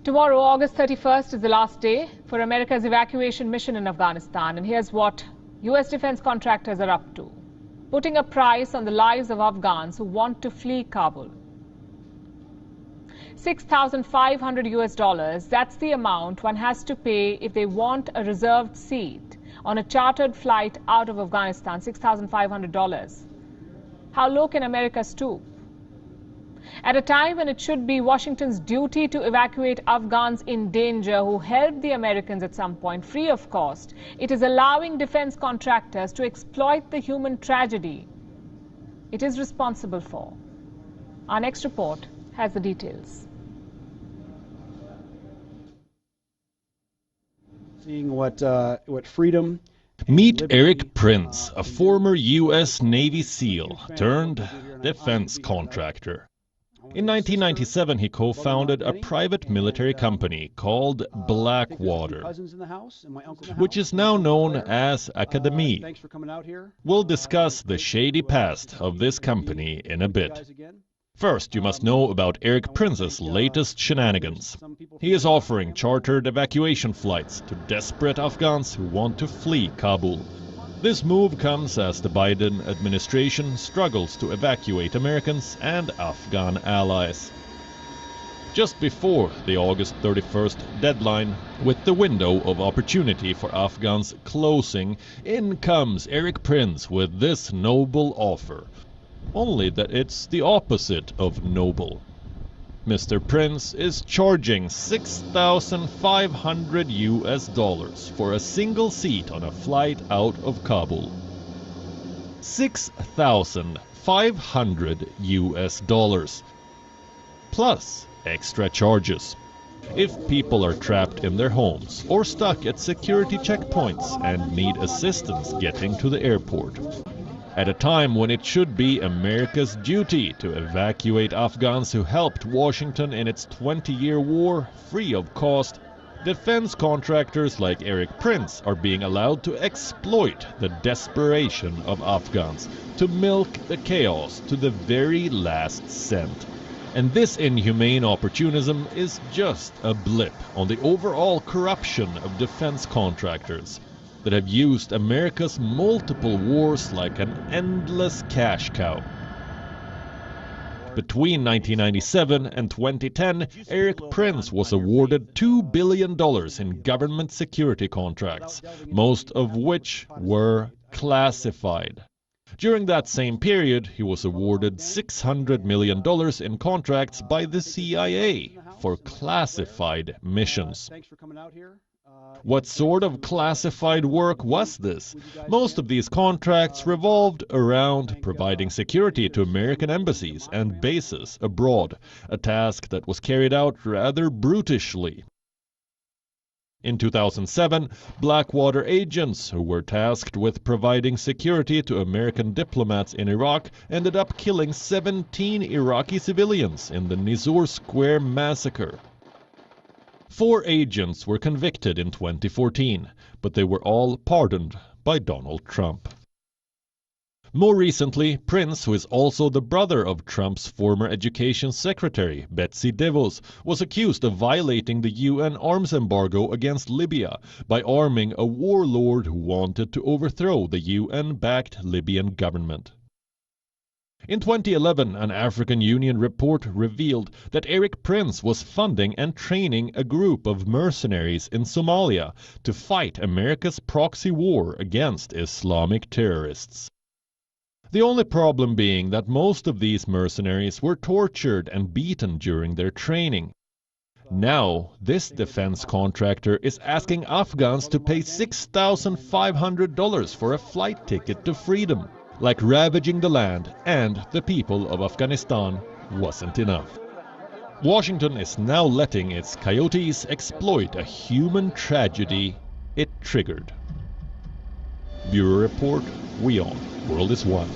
Tomorrow, August 31st, is the last day for America's evacuation mission in Afghanistan. And here's what U.S. defense contractors are up to: putting a price on the lives of Afghans who want to flee Kabul. $6,500 that's the amount one has to pay if they want a reserved seat on a chartered flight out of Afghanistan. $6,500. How low can America stoop? At a time when it should be Washington's duty to evacuate Afghans in danger who helped the Americans at some point free of cost, it is allowing defense contractors to exploit the human tragedy it is responsible for. Our next report has the details. Seeing what freedom. Meet Eric Prince, a former U.S. Navy SEAL turned defense contractor. In 1997, he co-founded a private military company called Blackwater, which is now known as Academy. We'll discuss the shady past of this company in a bit. First, you must know about Eric Prince's latest shenanigans. He is offering chartered evacuation flights to desperate Afghans who want to flee Kabul. This move comes as the Biden administration struggles to evacuate Americans and Afghan allies. Just before the August 31st deadline, with the window of opportunity for Afghans closing, in comes Eric Prince with this noble offer. Only that it's the opposite of noble. Mr. Prince is charging $6,500 for a single seat on a flight out of Kabul. $6,500 plus extra charges if people are trapped in their homes or stuck at security checkpoints and need assistance getting to the airport. At a time when it should be America's duty to evacuate Afghans who helped Washington in its 20-year war free of cost, defense contractors like Eric Prince are being allowed to exploit the desperation of Afghans, to milk the chaos to the very last cent. And this inhumane opportunism is just a blip on the overall corruption of defense contractors that have used America's multiple wars like an endless cash cow. Between 1997 and 2010, Eric Prince was awarded $2 billion in government security contracts, most of which were classified. During that same period, he was awarded $600 million in contracts by the CIA for classified missions. What sort of classified work was this? Most of these contracts revolved around providing security to American embassies and bases abroad, a task that was carried out rather brutishly. In 2007, Blackwater agents who were tasked with providing security to American diplomats in Iraq ended up killing 17 Iraqi civilians in the Nisour Square massacre. 4 agents were convicted in 2014, but they were all pardoned by Donald Trump. More recently, Prince, who is also the brother of Trump's former education secretary, Betsy DeVos, was accused of violating the UN arms embargo against Libya by arming a warlord who wanted to overthrow the UN-backed Libyan government. In 2011, an African Union report revealed that Eric Prince was funding and training a group of mercenaries in Somalia to fight America's proxy war against Islamic terrorists. The only problem being that most of these mercenaries were tortured and beaten during their training. Now, this defense contractor is asking Afghans to pay $6,500 for a flight ticket to freedom. Like ravaging the land and the people of Afghanistan wasn't enough. Washington is now letting its coyotes exploit a human tragedy it triggered. Bureau Report, WION, World is One.